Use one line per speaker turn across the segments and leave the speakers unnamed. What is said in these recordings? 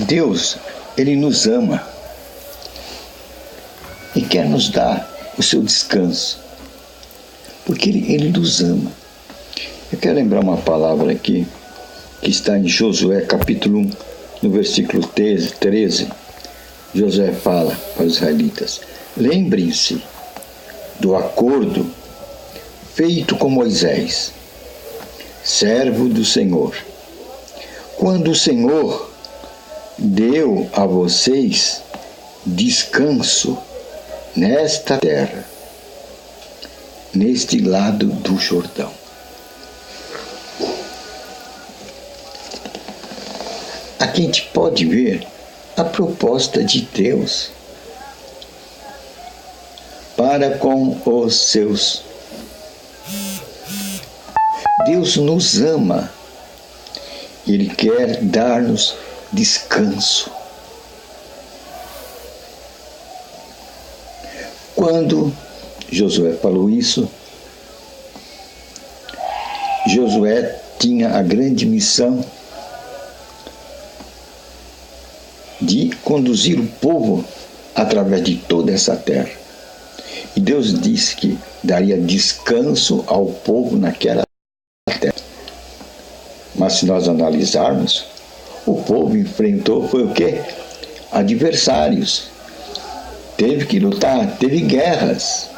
Deus, Ele nos ama e quer nos dar o seu descanso, porque Ele nos ama. Eu quero lembrar uma palavra aqui, que está em Josué capítulo 1, no versículo 13. Josué fala para os israelitas: lembrem-se do acordo feito com Moisés, servo do Senhor, quando o Senhor deu a vocês descanso nesta terra, neste lado do Jordão. Aqui a gente pode ver a proposta de Deus para com os seus. Deus nos ama, Ele quer dar-nos descanso. Quando Josué falou isso, Josué tinha a grande missão de conduzir o povo através de toda essa terra. E Deus disse que daria descanso ao povo naquela terra. Mas se nós analisarmos, o povo enfrentou foi o quê? Adversários. Teve que lutar, teve guerras.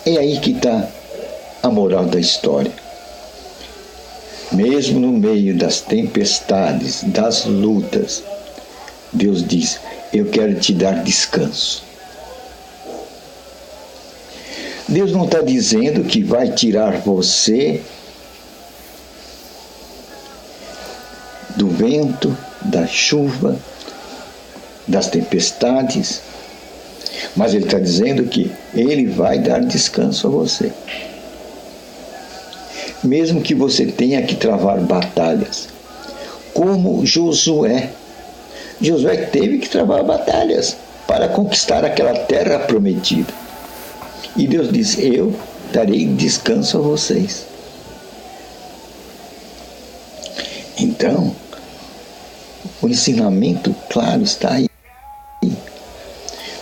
É aí que está a moral da história. Mesmo no meio das tempestades, das lutas, Deus diz: eu quero te dar descanso. Deus não está dizendo que vai tirar você do vento, da chuva, das tempestades, mas Ele está dizendo que Ele vai dar descanso a você. Mesmo que você tenha que travar batalhas, como Josué. Josué teve que travar batalhas para conquistar aquela terra prometida. E Deus diz: eu darei descanso a vocês. Então, o ensinamento claro está aí.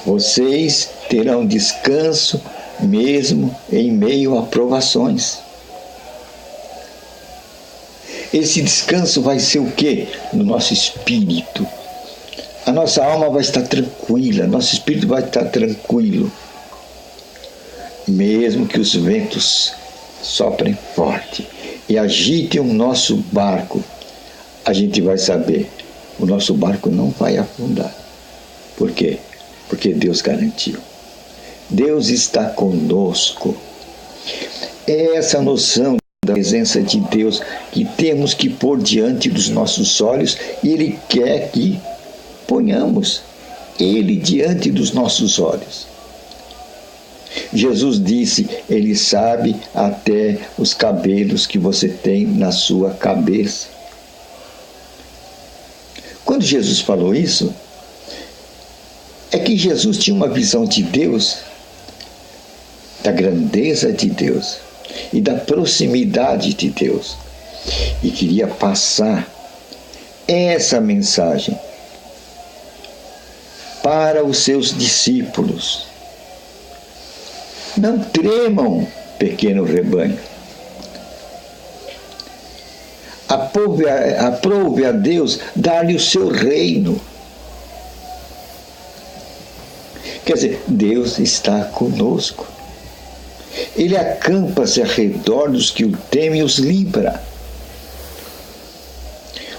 Vocês terão descanso mesmo em meio a provações. Esse descanso vai ser o quê? No nosso espírito. A nossa alma vai estar tranquila, nosso espírito vai estar tranquilo. Mesmo que os ventos soprem forte e agitem o nosso barco, a gente vai saber, o nosso barco não vai afundar. Por quê? Porque Deus garantiu. Deus está conosco. É essa noção da presença de Deus que temos que pôr diante dos nossos olhos, e Ele quer que ponhamos Ele diante dos nossos olhos. Jesus disse: Ele sabe até os cabelos que você tem na sua cabeça. Quando Jesus falou isso, é que Jesus tinha uma visão de Deus, da grandeza de Deus e da proximidade de Deus, e queria passar essa mensagem para os seus discípulos. Não tremam, pequeno rebanho. Aprove a Deus dar-lhe o seu reino. Quer dizer, Deus está conosco. Ele acampa-se ao redor dos que o temem e os livra.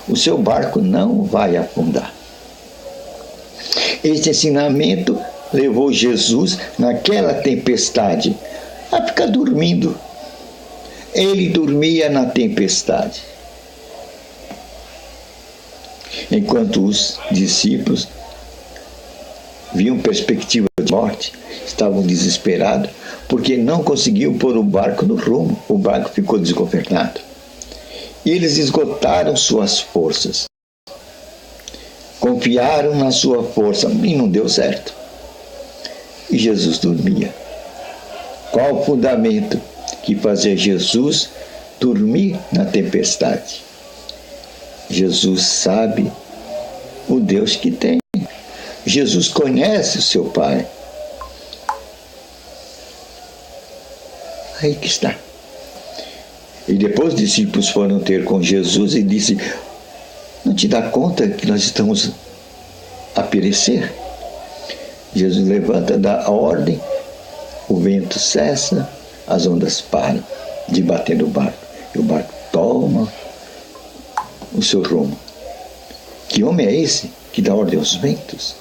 O seu barco não vai afundar. Este ensinamento levou Jesus naquela tempestade a ficar dormindo. Ele dormia na tempestade. Enquanto os discípulos viam perspectiva de morte, estavam desesperados, porque não conseguiam pôr o barco no rumo. O barco ficou desgovernado. E eles esgotaram suas forças. Confiaram na sua força e não deu certo. E Jesus dormia. Qual o fundamento que fazia Jesus dormir na tempestade? Jesus sabe o Deus que tem. Jesus conhece o seu Pai. Aí que está. E depois os discípulos foram ter com Jesus e disse: não te dá conta que nós estamos a perecer? Jesus levanta, dá a ordem, o vento cessa, as ondas param de bater no barco. E o barco toma o seu rumo. Que homem é esse que dá ordem aos ventos?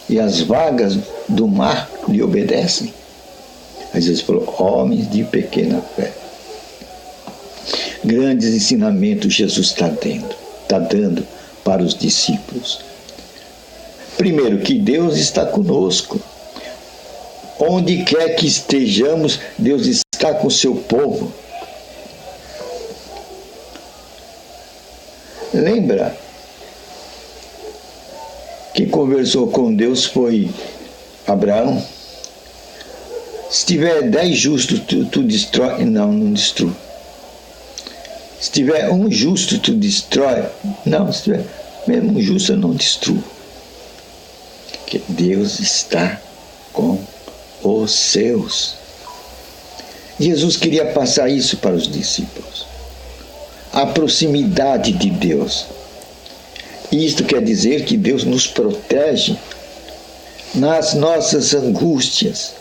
E as vagas do mar lhe obedecem? Aí Jesus falou: homens de pequena fé. Grandes ensinamentos Jesus está dando para os discípulos. Primeiro, que Deus está conosco. Onde quer que estejamos, Deus está com o seu povo. Lembra que conversou com Deus foi Abraão? Se tiver 10 justos, tu destrói. Não destrua. Se tiver um justo, tu destrói. Não, se tiver mesmo um justo, eu não destruo. Porque Deus está com os seus. Jesus queria passar isso para os discípulos. A proximidade de Deus. Isto quer dizer que Deus nos protege nas nossas angústias.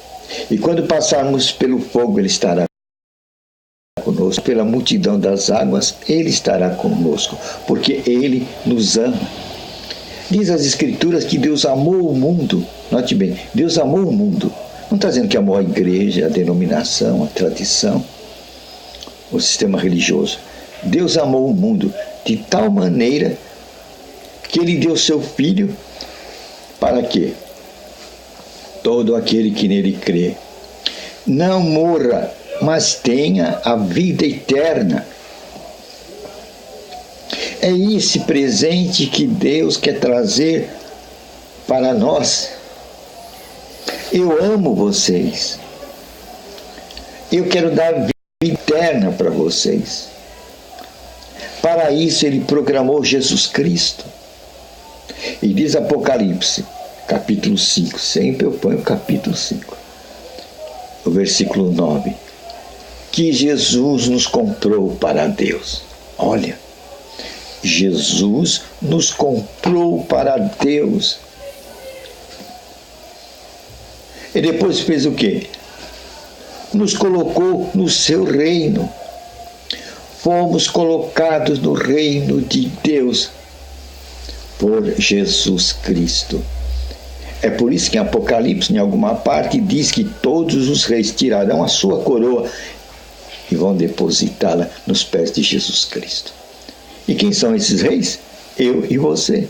E quando passarmos pelo fogo, Ele estará conosco. Pela multidão das águas, Ele estará conosco, porque Ele nos ama. Diz as Escrituras que Deus amou o mundo. Note bem, Deus amou o mundo. Não está dizendo que amou a igreja, a denominação, a tradição, o sistema religioso. Deus amou o mundo de tal maneira que Ele deu seu Filho para quê? Todo aquele que nele crê não morra, mas tenha a vida eterna. É esse presente que Deus quer trazer para nós. Eu amo vocês. Eu quero dar vida eterna para vocês. Para isso Ele programou Jesus Cristo. E diz Apocalipse, capítulo 5, sempre eu ponho o capítulo 5, o versículo 9, que Jesus nos comprou para Deus. Olha, Jesus nos comprou para Deus. E depois fez o quê? Nos colocou no seu reino. Fomos colocados no reino de Deus por Jesus Cristo. É por isso que em Apocalipse, em alguma parte, diz que todos os reis tirarão a sua coroa e vão depositá-la nos pés de Jesus Cristo. E quem são esses reis? Eu e você.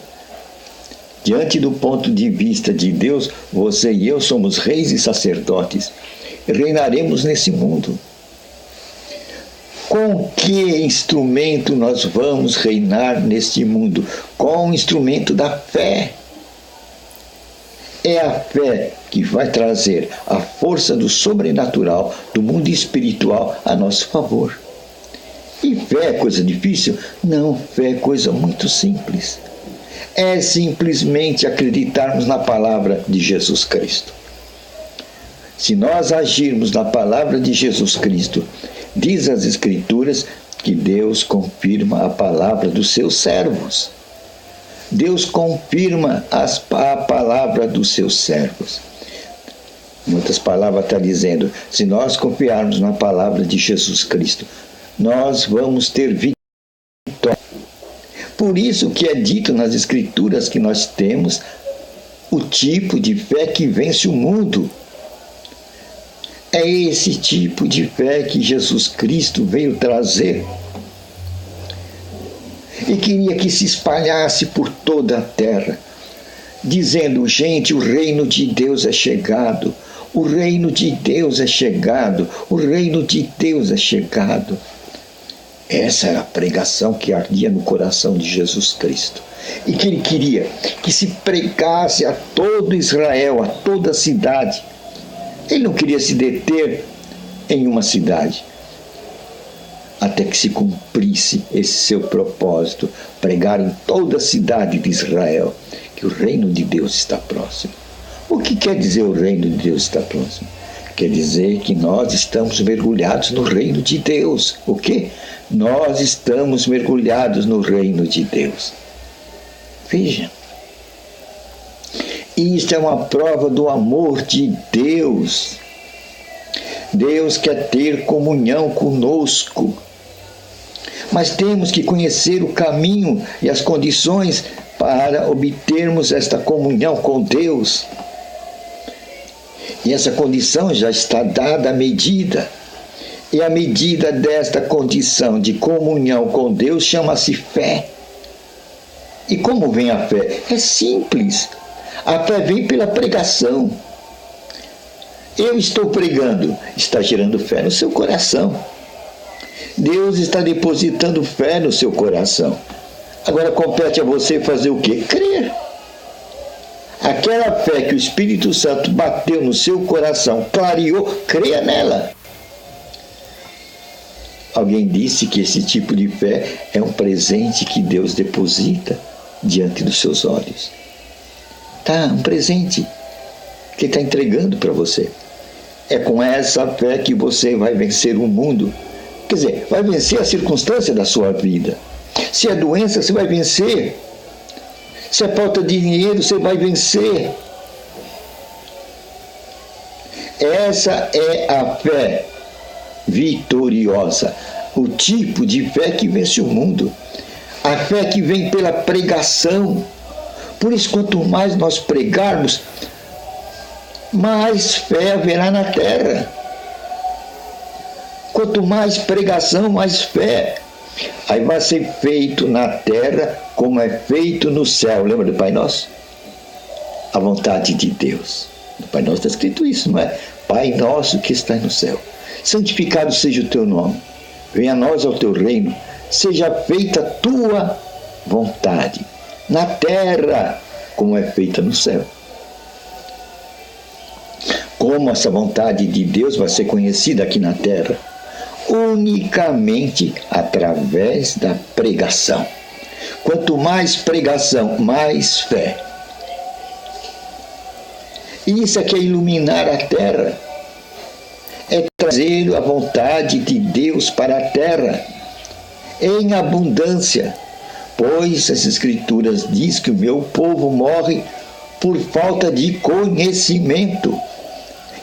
Diante do ponto de vista de Deus, você e eu somos reis e sacerdotes. Reinaremos nesse mundo. Com que instrumento nós vamos reinar neste mundo? Com o instrumento da fé. É a fé que vai trazer a força do sobrenatural, do mundo espiritual a nosso favor. E fé é coisa difícil? Não, fé é coisa muito simples. É simplesmente acreditarmos na palavra de Jesus Cristo. Se nós agirmos na palavra de Jesus Cristo, diz as Escrituras que Deus confirma a palavra dos seus servos. Deus confirma a palavra dos seus servos. Em outras palavras, está dizendo, se nós confiarmos na palavra de Jesus Cristo, nós vamos ter vitória. Por isso que é dito nas Escrituras que nós temos o tipo de fé que vence o mundo. É esse tipo de fé que Jesus Cristo veio trazer. E queria que se espalhasse por toda a terra, dizendo, gente, o reino de Deus é chegado, o reino de Deus é chegado, o reino de Deus é chegado. Essa era a pregação que ardia no coração de Jesus Cristo. E que ele queria que se pregasse a todo Israel, a toda a cidade. Ele não queria se deter em uma cidade. até que se cumprisse esse seu propósito, pregar em toda a cidade de Israel que o reino de Deus está próximo. O que quer dizer o reino de Deus está próximo? Quer dizer que nós estamos mergulhados no reino de Deus. O quê? Nós estamos mergulhados no reino de Deus. Veja. Isto é uma prova do amor de Deus. Deus quer ter comunhão conosco. Mas temos que conhecer o caminho e as condições para obtermos esta comunhão com Deus. E essa condição já está dada à medida. E a medida desta condição de comunhão com Deus chama-se fé. E como vem a fé? É simples. A fé vem pela pregação. Eu estou pregando, está gerando fé no seu coração. Deus está depositando fé no seu coração. Agora compete a você fazer o quê? Crer. Aquela fé que o Espírito Santo bateu no seu coração, clareou, creia nela. Alguém disse que esse tipo de fé é um presente que Deus deposita diante dos seus olhos. Tá, um presente que Ele está entregando para você. É com essa fé que você vai vencer o mundo. Quer dizer, vai vencer a circunstância da sua vida. Se é doença, você vai vencer. Se é falta de dinheiro, você vai vencer. Essa é a fé vitoriosa. O tipo de fé que vence o mundo. A fé que vem pela pregação. Por isso, quanto mais nós pregarmos, mais fé haverá na terra. Quanto mais pregação, mais fé. Aí vai ser feito na terra como é feito no céu. Lembra do Pai Nosso? A vontade de Deus. No Pai Nosso está escrito isso, não é? Pai Nosso que está no céu. Santificado seja o teu nome. Venha a nós ao teu reino. Seja feita a tua vontade. Na terra, como é feita no céu. Como essa vontade de Deus vai ser conhecida aqui na terra? Unicamente através da pregação. Quanto mais pregação, mais fé. Isso é que é iluminar a terra. É trazer a vontade de Deus para a terra em abundância. Pois as Escrituras diz que o meu povo morre por falta de conhecimento.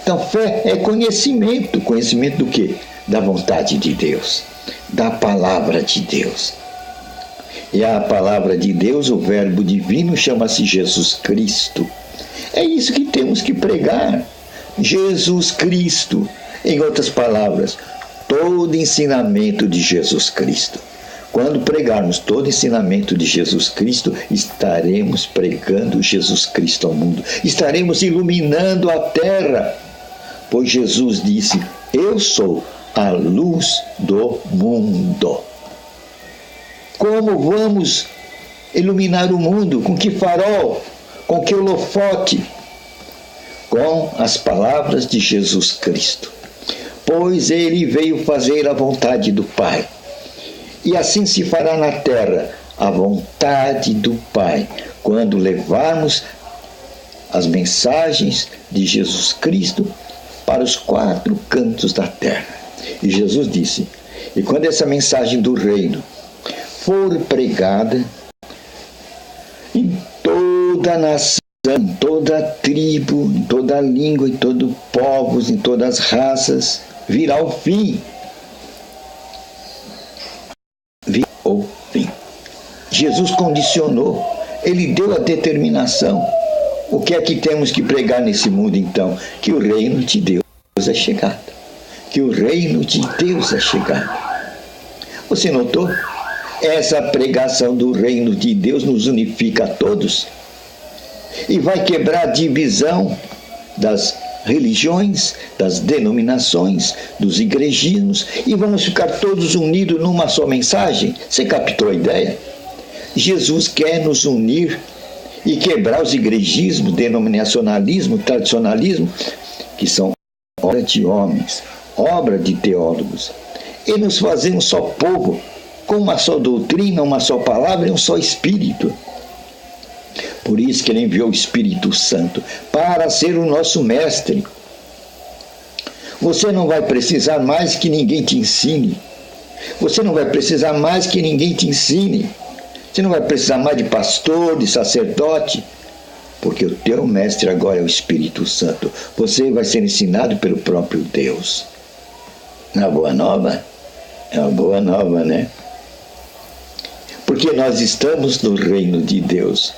Então, fé é conhecimento. Conhecimento do quê? Da vontade de Deus, da palavra de Deus. E a palavra de Deus, o verbo divino, chama-se Jesus Cristo. É isso que temos que pregar. Jesus Cristo. Em outras palavras, todo ensinamento de Jesus Cristo. Quando pregarmos todo ensinamento de Jesus Cristo, estaremos pregando Jesus Cristo ao mundo. Estaremos iluminando a terra. Pois Jesus disse, eu sou a luz do mundo. Como vamos iluminar o mundo? Com que farol? Com que holofote? Com as palavras de Jesus Cristo. Pois Ele veio fazer a vontade do Pai. E assim se fará na terra a vontade do Pai, quando levarmos as mensagens de Jesus Cristo para os 4 cantos da terra. E Jesus disse, e quando essa mensagem do reino for pregada em toda a nação, em toda a tribo, em toda a língua, em todos os povos, em todas as raças, virá o fim. Virá o fim. Jesus condicionou, Ele deu a determinação. O que é que temos que pregar nesse mundo, então? Que o reino de Deus é chegado. Que o reino de Deus é chegado. Você notou? Essa pregação do reino de Deus nos unifica a todos e vai quebrar a divisão das religiões, das denominações, dos igrejismos, e vamos ficar todos unidos numa só mensagem. Você captou a ideia? Jesus quer nos unir e quebrar os igrejismos, denominacionalismo, tradicionalismo, que são obra de homens, obra de teólogos. e nos fazer um só povo, com uma só doutrina, uma só palavra e um só Espírito. Por isso que Ele enviou o Espírito Santo, para ser o nosso mestre. Você não vai precisar mais que ninguém te ensine. Você não vai precisar mais que ninguém te ensine. Você não vai precisar mais de pastor, de sacerdote, porque o teu mestre agora é o Espírito Santo. Você vai ser ensinado pelo próprio Deus. Não é uma boa nova? É uma boa nova, né? Porque nós estamos no reino de Deus.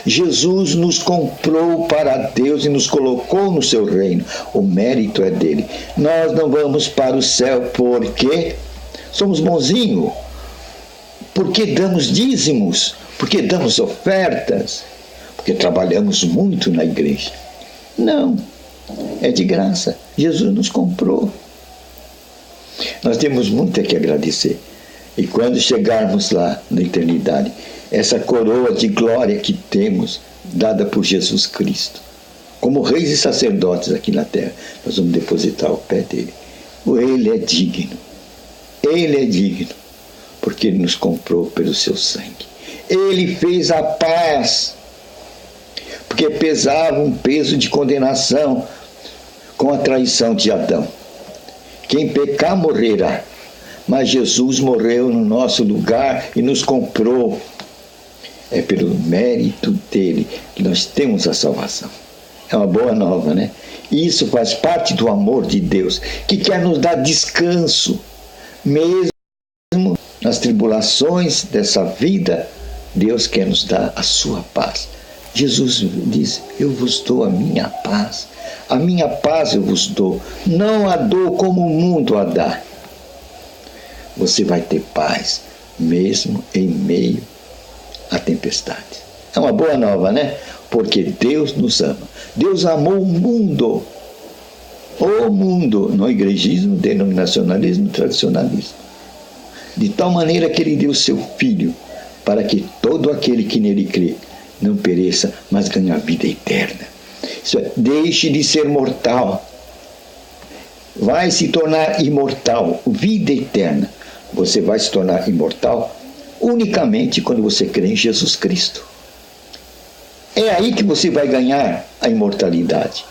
Jesus nos comprou para Deus e nos colocou no seu reino. O mérito é dele. Nós não vamos para o céu porque somos bonzinhos, porque damos dízimos, porque damos ofertas, porque trabalhamos muito na igreja. Não, é de graça. Jesus nos comprou. Nós temos muito a que agradecer. E quando chegarmos lá na eternidade, essa coroa de glória que temos, dada por Jesus Cristo, como reis e sacerdotes aqui na terra, nós vamos depositar ao pé dele. Ele é digno. Ele é digno, porque ele nos comprou pelo seu sangue. Ele fez a paz, porque pesava um peso de condenação com a traição de Adão. Quem pecar morrerá, mas Jesus morreu no nosso lugar e nos comprou. É pelo mérito dele que nós temos a salvação. É uma boa nova, né? E isso faz parte do amor de Deus, que quer nos dar descanso, mesmo nas tribulações dessa vida. Deus quer nos dar a sua paz. Jesus diz: eu vos dou a minha paz eu vos dou, não a dou como o mundo a dá. Você vai ter paz, mesmo em meio à tempestade. É uma boa nova, né? Porque Deus nos ama. Deus amou o mundo, no igrejismo, denominacionalismo, tradicionalismo, de tal maneira que Ele deu seu Filho, para que todo aquele que nele crê não pereça, mas ganhe a vida eterna. Isso é, deixe de ser mortal, vai se tornar imortal, vida eterna. Você vai se tornar imortal unicamente quando você crê em Jesus Cristo. É aí que você vai ganhar a imortalidade.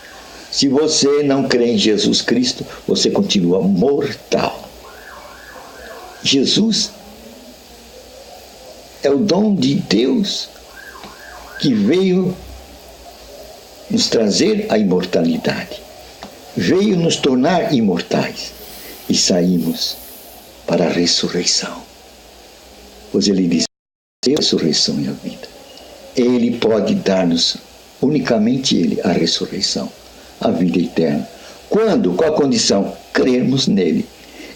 Se você não crê em Jesus Cristo, você continua mortal. Jesus é o dom de Deus que veio nos trazer a imortalidade. Veio nos tornar imortais. E saímos para a ressurreição. Pois ele diz: a ressurreição e a vida. Ele pode dar-nos, unicamente ele, a ressurreição, a vida eterna. Quando? Com a condição? Crermos nele.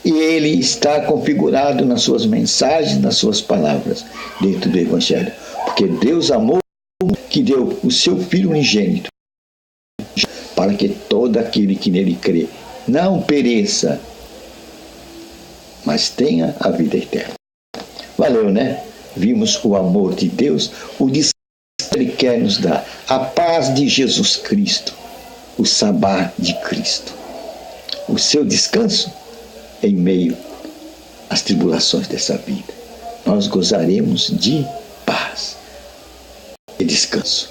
E ele está configurado nas suas mensagens, nas suas palavras, dentro do Evangelho. Porque Deus amou, que deu o seu Filho unigênito, para que todo aquele que nele crê não pereça, mas tenha a vida eterna. Valeu, né? Vimos o amor de Deus, o descanso que Ele quer nos dar, a paz de Jesus Cristo, o sabá de Cristo, o seu descanso em meio às tribulações dessa vida. Nós gozaremos de paz e descanso.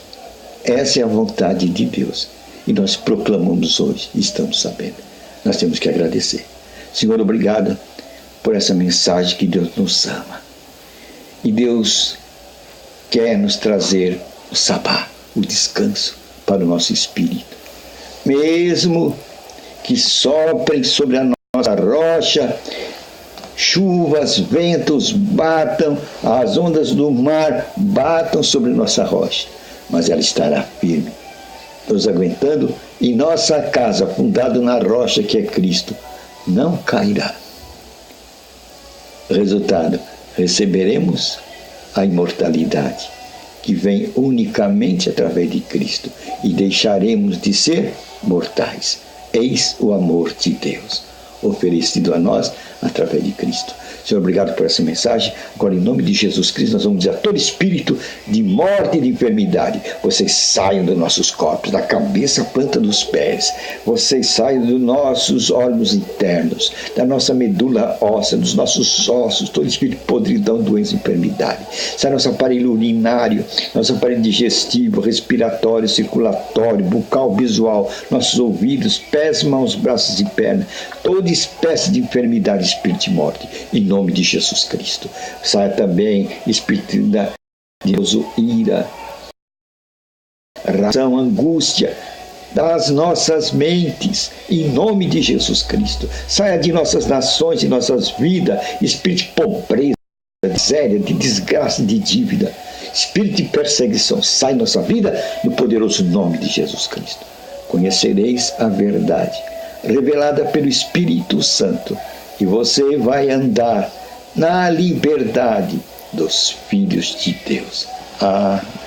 Essa é a vontade de Deus. E nós proclamamos hoje, e estamos sabendo. Nós temos que agradecer. Senhor, obrigado por essa mensagem que Deus nos ama. E Deus quer nos trazer o sabá, o descanso para o nosso espírito. Mesmo que soprem sobre a nossa rocha, chuvas, ventos batam, as ondas do mar batam sobre nossa rocha, mas ela estará firme, nos aguentando, e nossa casa, fundada na rocha que é Cristo, não cairá. Resultado: receberemos a imortalidade, que vem unicamente através de Cristo, e deixaremos de ser mortais. Eis o amor de Deus. oferecido a nós através de Cristo. Senhor, obrigado por essa mensagem. Agora, em nome de Jesus Cristo, nós vamos dizer a todo espírito de morte e de enfermidade, vocês saiam dos nossos corpos, da cabeça à planta dos pés. Vocês saiam dos nossos órgãos internos, da nossa medula óssea, dos nossos ossos, todo espírito de podridão, doença e enfermidade. Sai nosso aparelho urinário, nosso aparelho digestivo, respiratório, circulatório, bucal, visual, nossos ouvidos, pés, mãos, braços e pernas. Toda espécie de enfermidade, espírito de morte, em nome de Jesus Cristo. Saia também espírito de ira, razão, angústia das nossas mentes, em nome de Jesus Cristo. Saia de nossas nações, de nossas vidas, espírito de pobreza, de miséria, de desgraça, de dívida, espírito de perseguição. Sai nossa vida no poderoso nome de Jesus Cristo. Conhecereis a verdade, revelada pelo Espírito Santo, e você vai andar na liberdade dos filhos de Deus. Amém.